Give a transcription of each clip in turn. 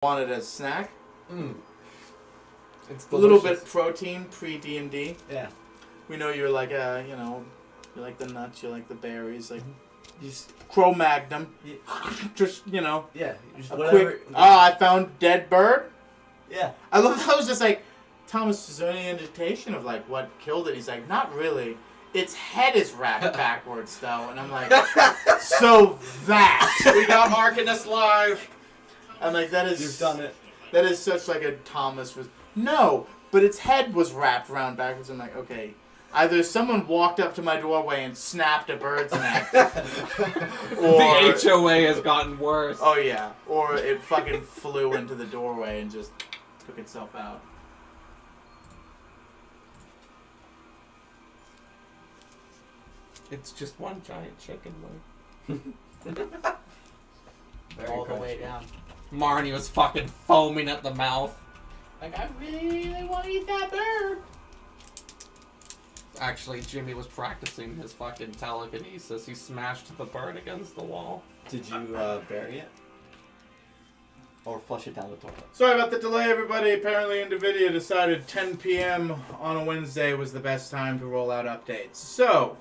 Want it as a snack. It's a little bit protein pre-D&D. Yeah. We know you're like you like the nuts, you like the berries, like just Cro-Magnum. Yeah. Just Yeah. Just a whatever. quick. I found dead bird. Yeah. I love how I was just like, Thomas, is there any indication of like what killed it? He's like, not really. Its head is wrapped backwards though, and I'm like, so that We got Arcanus live. I'm like, that is. You've done it. That is such like a Thomas was. No, but its head was wrapped around backwards. I'm like, okay, either someone walked up to my doorway and snapped a bird's neck, or The HOA has gotten worse. oh yeah, or it fucking flew into the doorway and just took itself out. It's just one giant chicken leg. All the way down. Marnie was fucking foaming at the mouth. Like, I really want to eat that bird. Actually, Jimmy was practicing his fucking telekinesis. He smashed the bird against the wall. Did you bury it? Or flush it down the toilet? Sorry about the delay, everybody. Apparently, NVIDIA decided 10 p.m. on a Wednesday was the best time to roll out updates. So,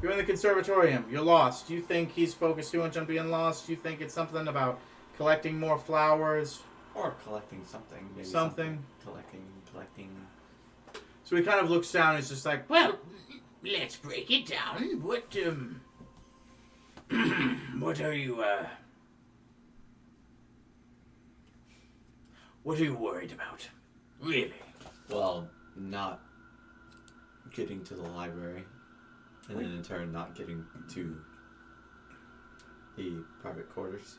you're in the conservatorium. You're lost. You think he's focused too much on being lost? You think it's something about collecting more flowers? Or collecting something. Maybe Something. Collecting. So he kind of looks down and he's just like, well, let's break it down. What are you, what are you worried about? Really? Well, not getting to the library. And then in turn not getting to the private quarters.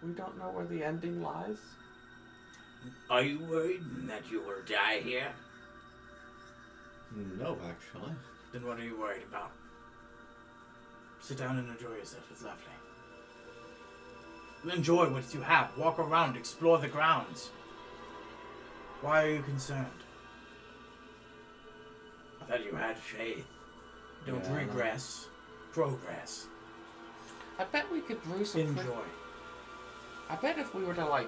We don't know where the ending lies. Are you worried that you will die here? No, actually. Then what are you worried about? Sit down and enjoy yourself. It's lovely. Enjoy what you have. Walk around. Explore the grounds. Why are you concerned? I thought you had faith. Don't Yeah, regress. Progress. I bet we could brew some. Enjoy. I bet if we were to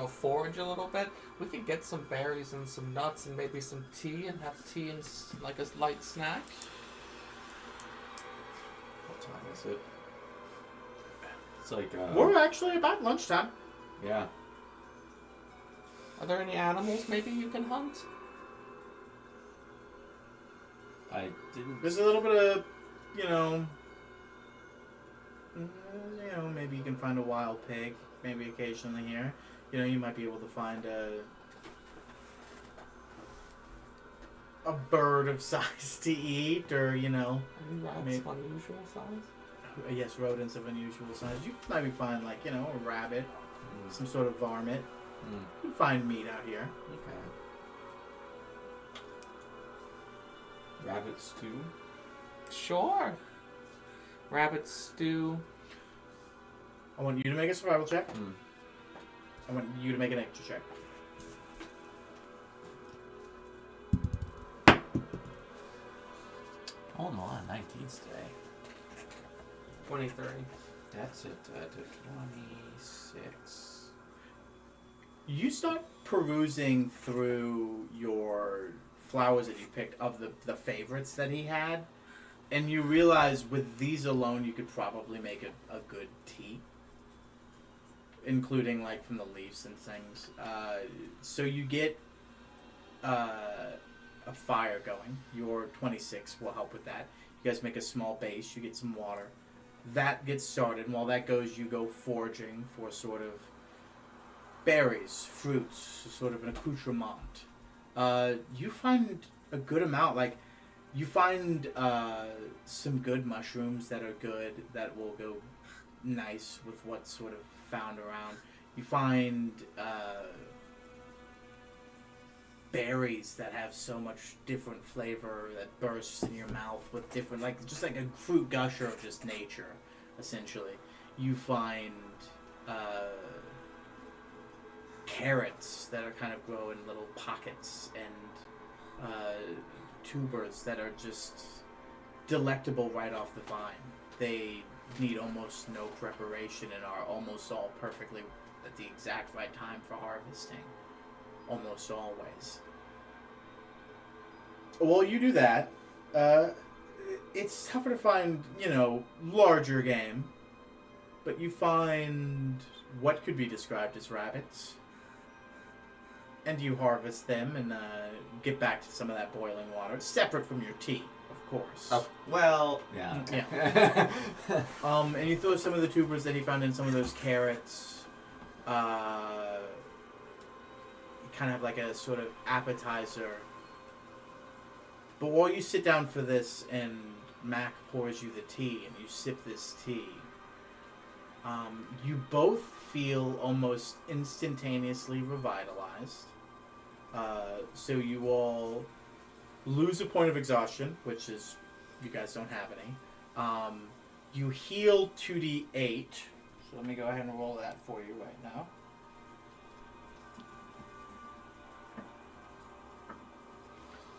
forage a little bit, we could get some berries and some nuts and maybe some tea and have tea and like a light snack. What time is it? It's like, We're actually about lunchtime. yeah. Are there any animals maybe you can hunt? I didn't... There's a little bit of, maybe you can find a wild pig, maybe occasionally here. You might be able to find a bird of size to eat, or, Any rats maybe- of unusual size? yes, rodents of unusual size. You can maybe find, like, a rabbit, some sort of varmint. You can find meat out here. Okay. Rabbit stew? Sure. Rabbit stew. I want you to make a survival check. Mm. I want you to make an nature check. Oh no, 19's today. 23. That's it. 26. You start perusing through your flowers that you picked of the favorites that he had, and you realize with these alone you could probably make a good tea, including like from the leaves and things. So you get a fire going. Your 26 will help with that. You guys make a small base. You get some water. That gets started, and while that goes, you go foraging for sort of berries, fruits, sort of an accoutrement. You find a good amount. Like, you find some good mushrooms that are good, that will go nice with what's sort of found around. You find berries that have so much different flavor that bursts in your mouth with different, like, just like a fruit gusher of just nature, essentially. You find carrots that are kind of grow in little pockets, and tubers that are just delectable right off the vine. They need almost no preparation and are almost all perfectly at the exact right time for harvesting. Almost always. While you do that, it's tougher to find, larger game. But you find what could be described as rabbits. And you harvest them and get back to some of that boiling water. Separate from your tea, of course. Well, yeah. Yeah. And you throw some of the tubers that you found in some of those carrots. You kind of have like a sort of appetizer. But while you sit down for this and Mac pours you the tea and you sip this tea, you both feel almost instantaneously revitalized. So you all lose a point of exhaustion, which is, you guys don't have any. You heal 2d8. So let me go ahead and roll that for you right now.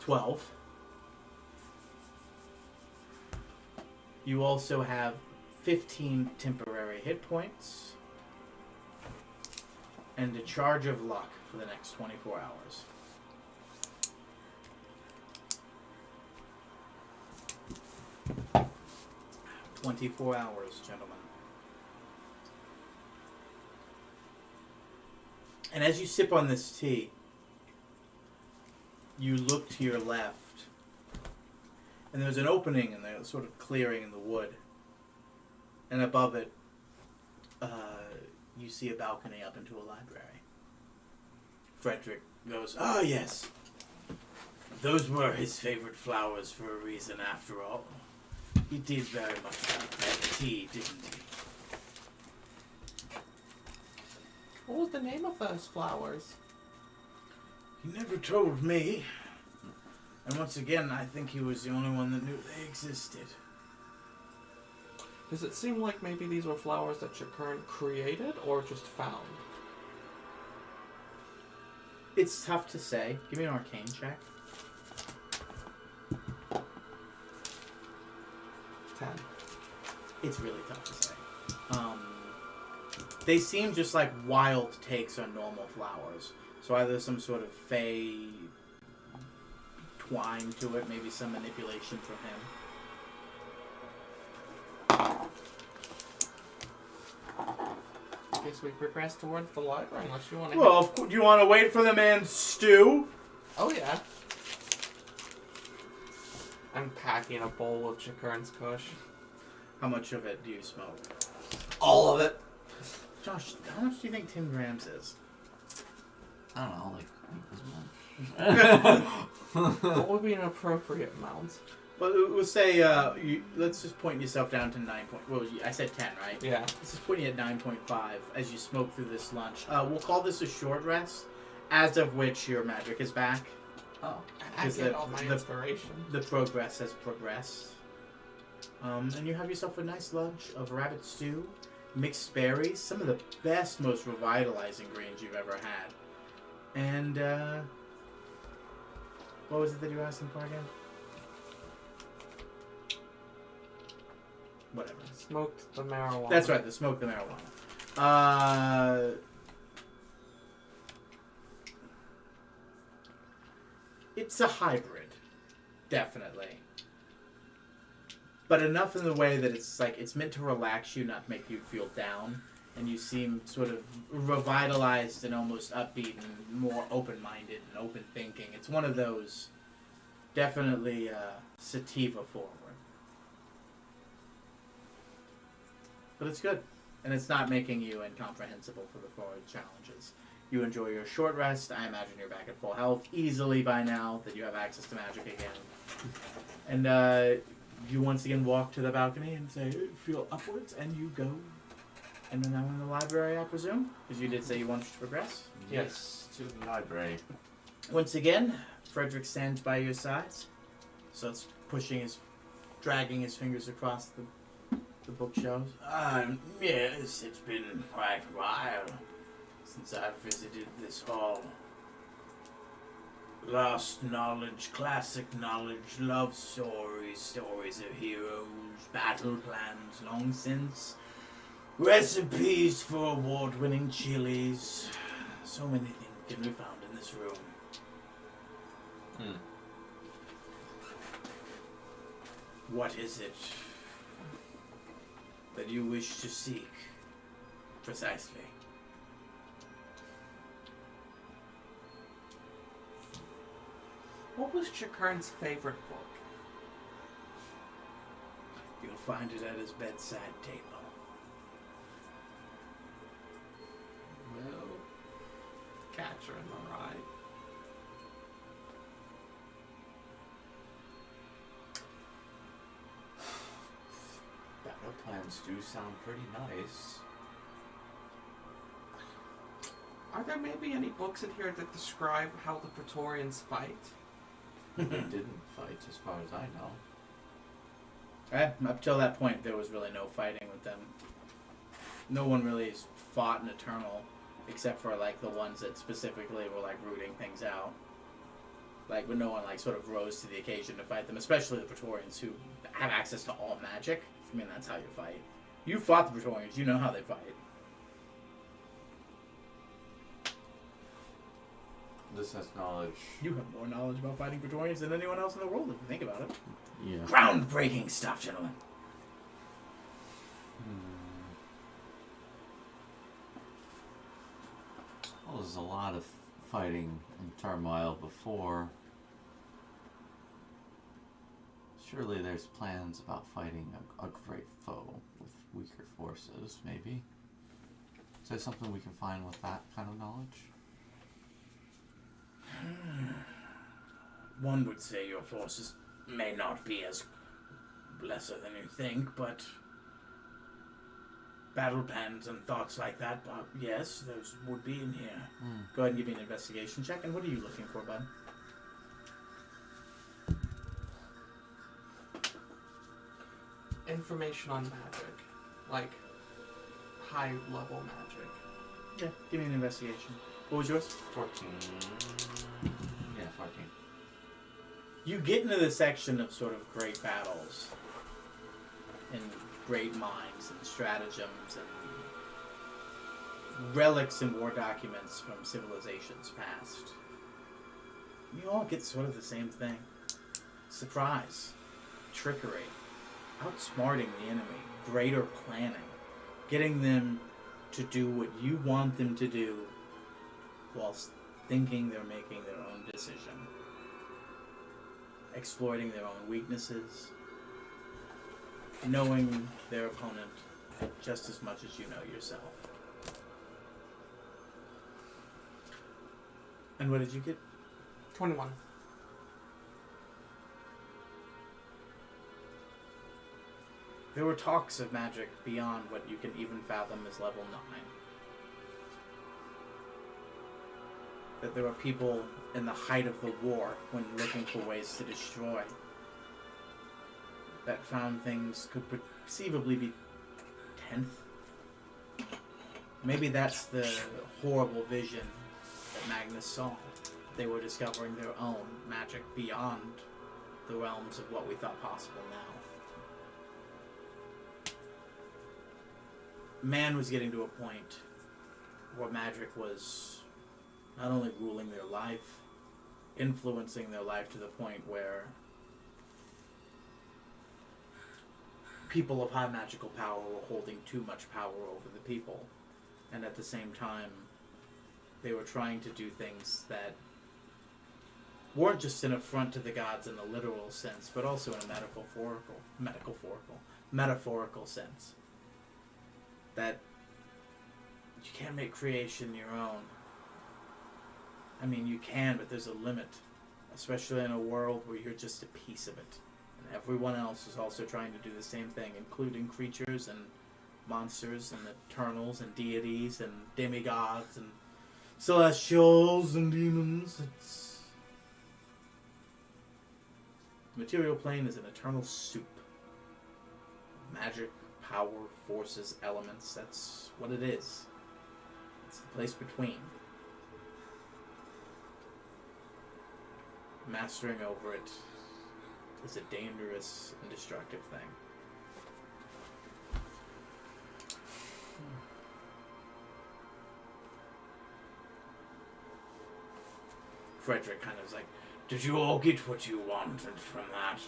$12. You also have 15 temporary hit points and a charge of luck for the next 24 hours. "24 hours, gentlemen." And as you sip on this tea, you look to your left, and there's an opening in there, sort of clearing in the wood. And above it, you see a balcony up into a library. Frederick goes, "Oh, yes. Those were his favorite flowers for a reason, after all. He did very much like that tea, didn't he?" What was the name of those flowers? "He never told me. And once again, I think he was the only one that knew they existed." Does it seem like maybe these were flowers that your current created or just found? It's tough to say. Give me an arcane check. 10. It's really tough to say. They seem just like wild takes on normal flowers. So either some sort of fey twine to it, maybe some manipulation from him. I guess we progress towards the library unless you want to. Well, do you want to wait for the man's stew? Oh yeah. I'm packing a bowl of Chakern's Kush. How much of it do you smoke? All of it. Josh, how much do you think 10 grams is? I don't know, like What would be an appropriate amount? Well, we'll say, let's just point yourself down to 9 point. What was you? I said 10, right? Yeah. Let's just point you at 9.5 as you smoke through this lunch. We'll call this a short rest, as of which your magic is back. Oh, I Because get all my inspiration. The progress has progressed. And you have yourself a nice lunch of rabbit stew, mixed berries, some of the best, most revitalizing greens you've ever had. And, what was it that you were asking for again? Whatever. Smoked the marijuana. That's right, the smoke the marijuana. It's a hybrid, definitely. But enough in the way that it's meant to relax you, not make you feel down. And you seem sort of revitalized and almost upbeat and more open-minded and open-thinking. It's one of those, definitely sativa forward. But it's good. And it's not making you incomprehensible for the forward challenges. You enjoy your short rest. I imagine you're back at full health easily by now that you have access to magic again. And you once again walk to the balcony and say, feel upwards, and you go. And then now in the library, I presume? Because you did say you wanted to progress? yes, to the library. Once again, Frederick stands by your sides. So it's dragging his fingers across the bookshelves. Yes, it's been quite a while since I've visited this hall. Lost knowledge, classic knowledge, love stories, stories of heroes, battle plans long since, recipes for award-winning chilies. So many things can be found in this room. What is it that you wish to seek, precisely? What was Chakern's favorite book? You'll find it at his bedside table. Well, Catcher in the Rye. Battle plans do sound pretty nice. Are there maybe any books in here that describe how the Praetorians fight? They didn't fight, as far as I know. Up till that point, there was really no fighting with them. No one really fought in Eternal, except for like the ones that specifically were like rooting things out. Like when no one like sort of rose to the occasion to fight them, especially the Praetorians who have access to all magic. I mean, that's how you fight. You fought the Praetorians, you know how they fight. This has knowledge. You have more knowledge about fighting Praetorians than anyone else in the world, if you think about it. Yeah. Groundbreaking stuff, gentlemen. Well, there's a lot of fighting and turmoil before. Surely there's plans about fighting a great foe with weaker forces, maybe. Is there something we can find with that kind of knowledge? One would say your forces may not be as lesser than you think, but battle plans and thoughts like that, yes, those would be in here. Go ahead and give me an investigation check. And what are you looking for, bud? Information on magic. Like, high-level magic. Yeah, give me an investigation. What was yours? 14. Yeah, 14. You get into the section of sort of great battles and great minds and stratagems and relics and war documents from civilizations past. You all get sort of the same thing. Surprise, trickery, outsmarting the enemy, greater planning, getting them to do what you want them to do whilst thinking they're making their own decision. Exploiting their own weaknesses, knowing their opponent just as much as you know yourself. And what did you get? 21. There were talks of magic beyond what you can even fathom as level 9. That there were people in the height of the war, when looking for ways to destroy, that found things could conceivably be 10th. Maybe that's the horrible vision that Magnus saw. They were discovering their own magic beyond the realms of what we thought possible now. Man was getting to a point where magic was not only ruling their life, influencing their life to the point where people of high magical power were holding too much power over the people. And at the same time, they were trying to do things that weren't just an affront to the gods in the literal sense, but also in a metaphorical sense. That you can't make creation your own. I mean, you can, but there's a limit, especially in a world where you're just a piece of it. And everyone else is also trying to do the same thing, including creatures and monsters and eternals and deities and demigods and celestials and demons. The material plane is an eternal soup. Magic, power, forces, elements, that's what it is. It's the place between. mastering over it is a dangerous and destructive thing. Frederick kind of is like, did you all get what you wanted from that?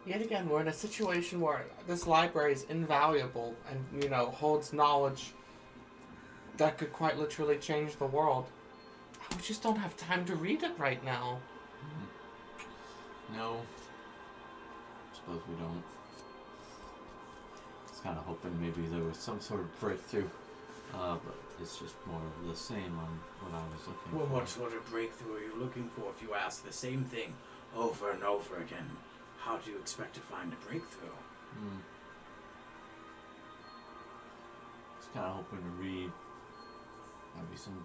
Yet again, we're in a situation where this library is invaluable and, holds knowledge that could quite literally change the world. We just don't have time to read it right now. No. Suppose we don't. I was kind of hoping maybe there was some sort of breakthrough. But it's just more of the same on what I was looking Well, for. what sort of breakthrough are you looking for if you ask the same thing over and over again? How do you expect to find a breakthrough? Just kind of hoping to read maybe some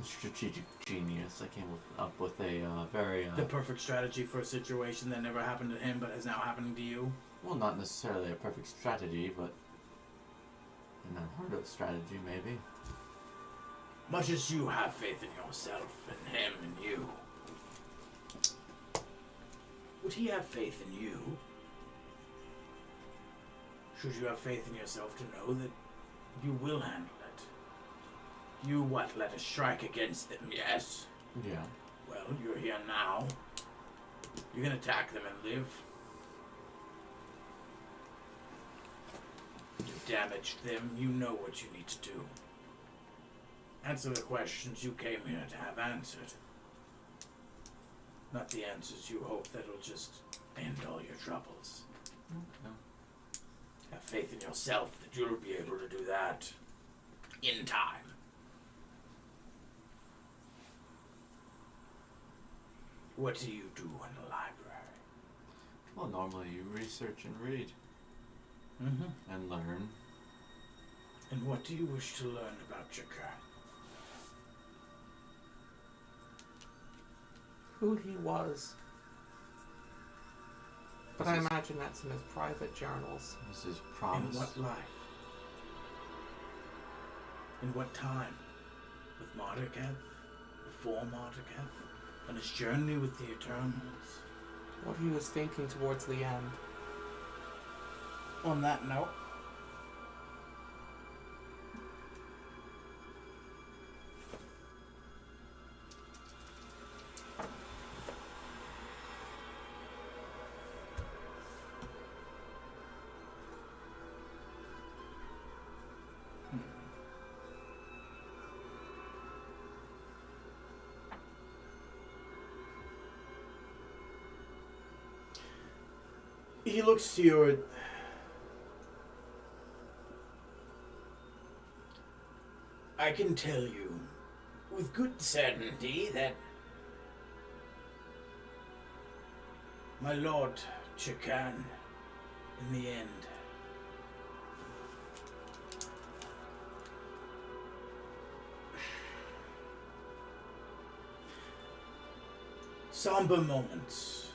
strategic genius. I came up with a very... The perfect strategy for a situation that never happened to him but is now happening to you? well, not necessarily a perfect strategy, but an unheard of strategy, maybe. Much as you have faith in yourself and him and you, would he have faith in you? Should you have faith in yourself to know that you will handle it? You let us strike against them, yes? Yeah. Well, you're here now. You can attack them and live. You've damaged them. You know what you need to do. Answer the questions you came here to have answered. Not the answers you hope that'll just end all your troubles. No. Have faith in yourself that you'll be able to do that in time. What do you do in the library? Well, normally you research and read Mm-hmm. and learn. And what do you wish to learn about Jakar? Who he was. But This I is- imagine that's in his private journals. This is In promise. what life? In what time? With Mardukev? Before Mardukev? On his journey with the Eternals? What he was thinking towards the end. On that note, he looks to you. I can tell you with good certainty that my Lord Chakan, in the end, somber moments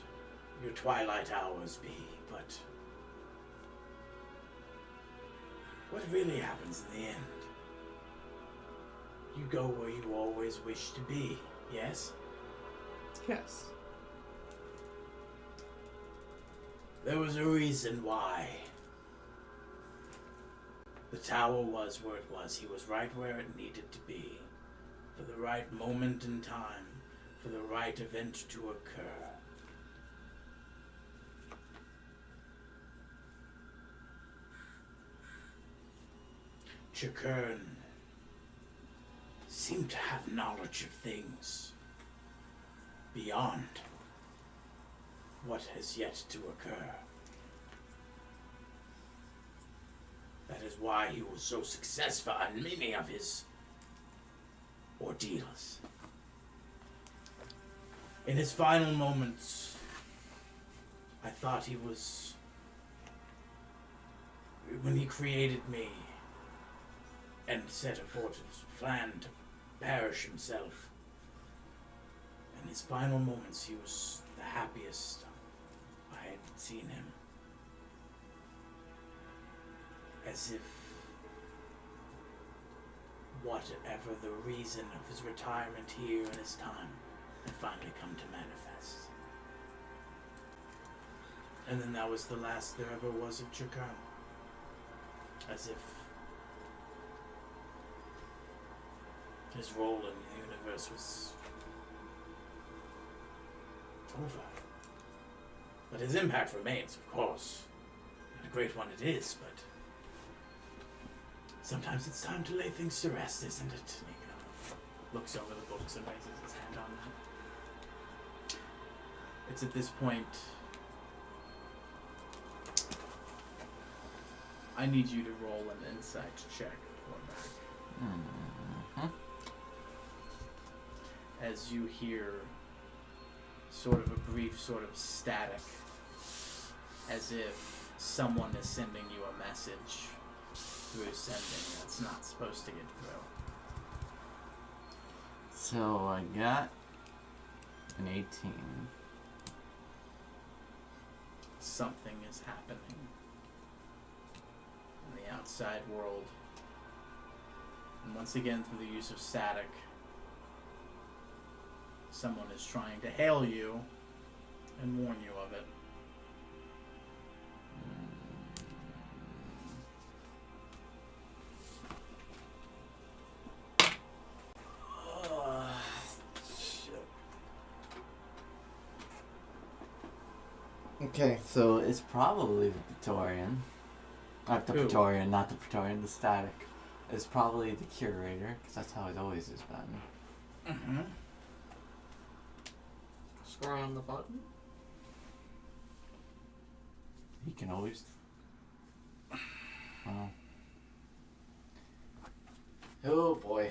your twilight hours be, but what really happens in the end? You go where you always wish to be, yes? Yes. There was a reason why the tower was where it was. He was right where it needed to be, for the right moment in time, for the right event to occur. Chakern seemed to have knowledge of things beyond what has yet to occur. That is why he was so successful in many of his ordeals. In his final moments, I thought he was... When he created me and set aforth his plan to perish himself, in his final moments he was the happiest I had seen him. As if whatever the reason of his retirement here and his time had finally come to manifest. And then that was the last there ever was of Chakram. As if his role in the universe was over. But his impact remains, of course. And a great one it is, but sometimes it's time to lay things to rest, isn't it? He kind of looks over the books and raises his hand on that. It's at this point I need you to roll an insight check for that. As you hear sort of a brief sort of static, as if someone is sending you a message through sending that's not supposed to get through. So I got an 18. Something is happening in the outside world. And once again, through the use of static, someone is trying to hail you and warn you of it. Okay, so it's probably the Praetorian. Not the Who? Praetorian, not the Praetorian, the static. It's probably the curator, because that's how it always has been. Mm-hmm. Score on the button. He can always... Well... Oh boy.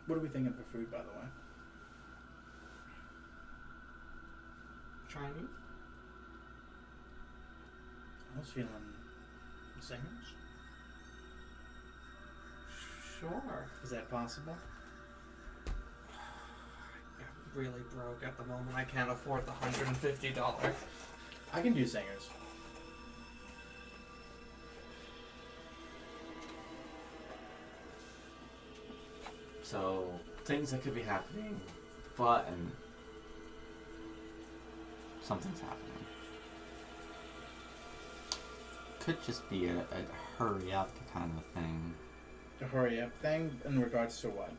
What are we thinking for food, by the way? Chinese. I was feeling singers. Sure. Is that possible? I'm really broke at the moment. I can't afford the $150. I can do singers. So, things that could be happening, but, and something's happening. Could just be a hurry up kind of thing. A hurry up thing in regards to what?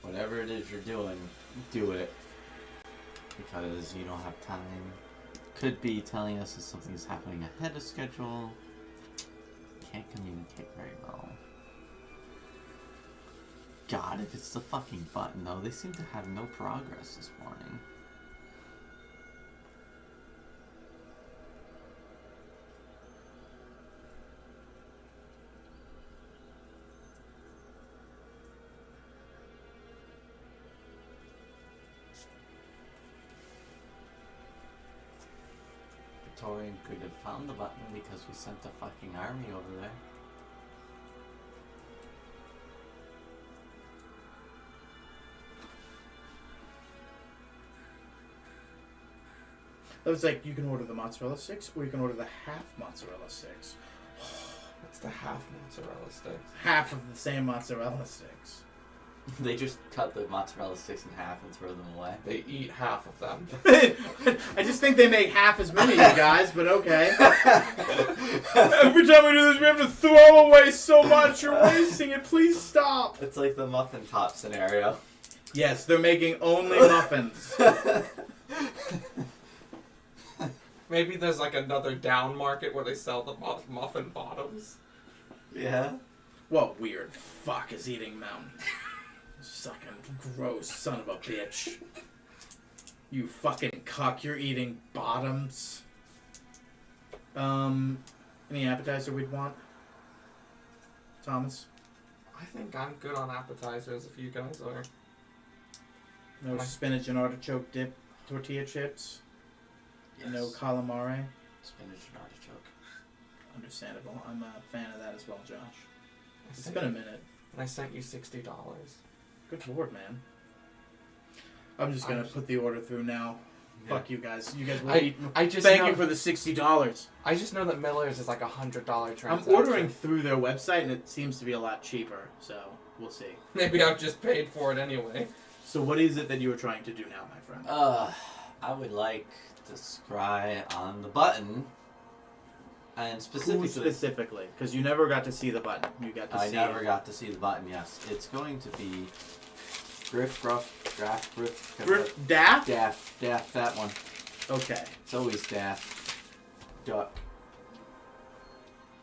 Whatever it is you're doing, do it. Because you don't have time. Could be telling us that something's happening ahead of schedule. Can't communicate very well. God, if it's the fucking button though, they seem to have no progress this morning. Praetorian could have found the button because we sent the fucking army over there. It was like, you can order the mozzarella sticks, or you can order the half mozzarella sticks. It's the half mozzarella sticks. Half of the same mozzarella sticks. They just cut the mozzarella sticks in half and throw them away. They eat half of them. I just think they make half as many, you guys, but okay. Every time we do this, we have to throw away so much. You're wasting it. Please stop. It's like the muffin top scenario. Yes, they're making only muffins. Maybe there's like another down market where they sell the muffin bottoms. Yeah. What weird fuck is eating them? Sucking gross son of a bitch. You fucking cuck, you're eating bottoms. Any appetizer we'd want? Thomas? I think I'm good on appetizers if you guys are. No spinach and artichoke dip tortilla chips? Yes. No calamari? Spinach and artichoke. Understandable. I'm a fan of that as well, Josh. I It's sent been a you- minute. And I sent you $60. Good lord, man. I'm just gonna put the order through now. Fuck you guys. You guys will I- eat. I just Thank know- you for the $60. I just know that Miller's is like $100 I'm transaction. ordering through their website and it seems to be a lot cheaper. So we'll see. Maybe I've just paid for it anyway. So what is it that you are trying to do now, my friend? I would like to scry on the button, and Who specifically, specifically? Because you never got to see the button. You got to I see. never got to see the button. Yes, it's going to be Griff, Gruff, Draft, Griff, Daft? Daff, that one. Okay. It's always Daff. Duck.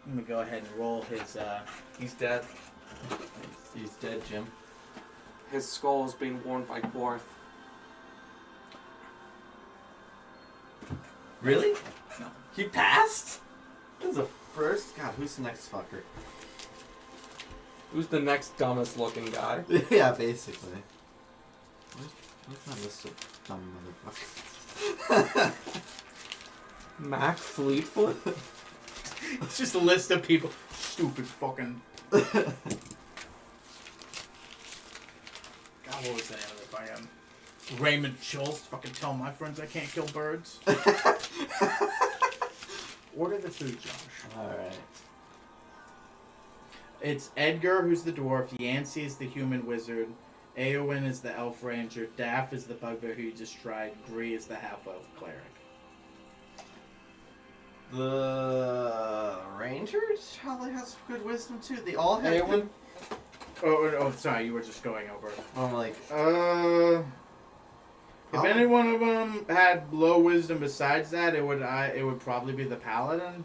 I'm gonna go ahead and roll his. He's dead. He's dead, Jim. His skull is being worn by Quarth. Really? No. He passed? This is the first. God, who's the next fucker? Who's the next dumbest looking guy? Yeah, basically. Where's my list of dumb motherfuckers? Mac Fleetfoot? It's just a list of people. Stupid fucking. God, what was the name of the fucking. Raymond Schultz. Fucking tell my friends I can't kill birds. Order the food, Josh. Alright. It's Edgar, who's the dwarf. Yancey is the human wizard. Eowyn is the elf ranger. Daff is the bugbear who you just tried. Bree is the half-elf cleric. The Rangers probably has good wisdom too. They all have Eowyn? good. Oh, sorry. You were just going over. I'm like, If Oh. any one of them had low wisdom besides that, it would probably be the paladin,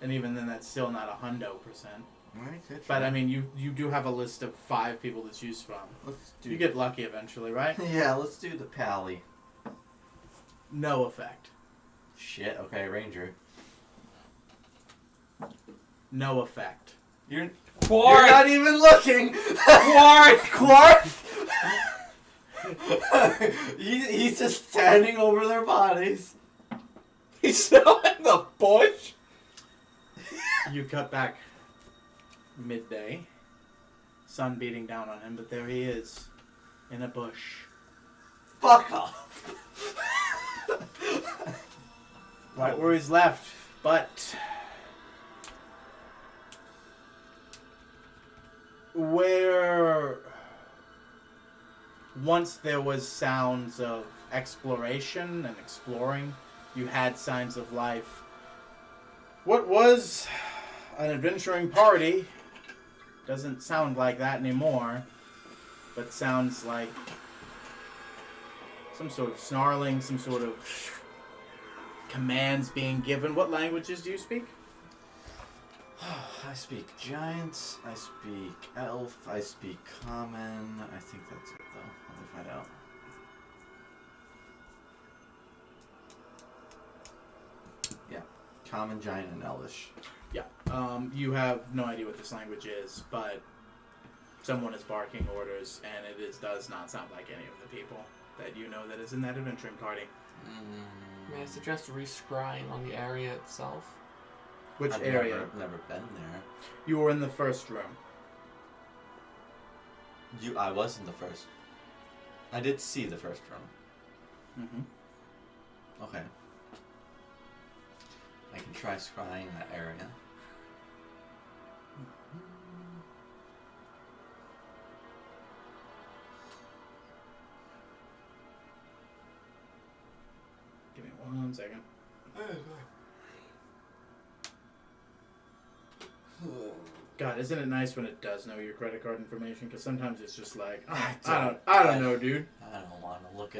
and even then, that's still not 100%. But I mean, you do have a list of 5 people to choose from. let's do. You get lucky eventually, right? Yeah, let's do the pally. No effect. Shit. Okay, Ranger. No effect. You're Quarth! not even looking. Quarth! Clark. He's just standing over their bodies. He's still in the bush? You cut back midday, sun beating down on him, but there he is, in a bush. Fuck off. Right where he's left, but where once there was sounds of exploration and exploring, you had signs of life. What was an adventuring party doesn't sound like that anymore, but sounds like some sort of snarling, some sort of commands being given. What languages do you speak? I speak giants. I speak elf. I speak common. I think that's it, though. I'll find out. Yeah, common, giant, and elvish. Yeah. You have no idea what this language is, but someone is barking orders, and it does not sound like any of the people that you know that is in that adventuring party. May I suggest re-scrying on the area itself? Which I've area? Never been there. You were in the first room. I was in the first. I did see the first room. Mm-hmm. Okay. I can try scrying that area. Give me 1 second. God, isn't it nice when it does know your credit card information? Because sometimes it's just like, I don't know, dude. I don't want to look it up.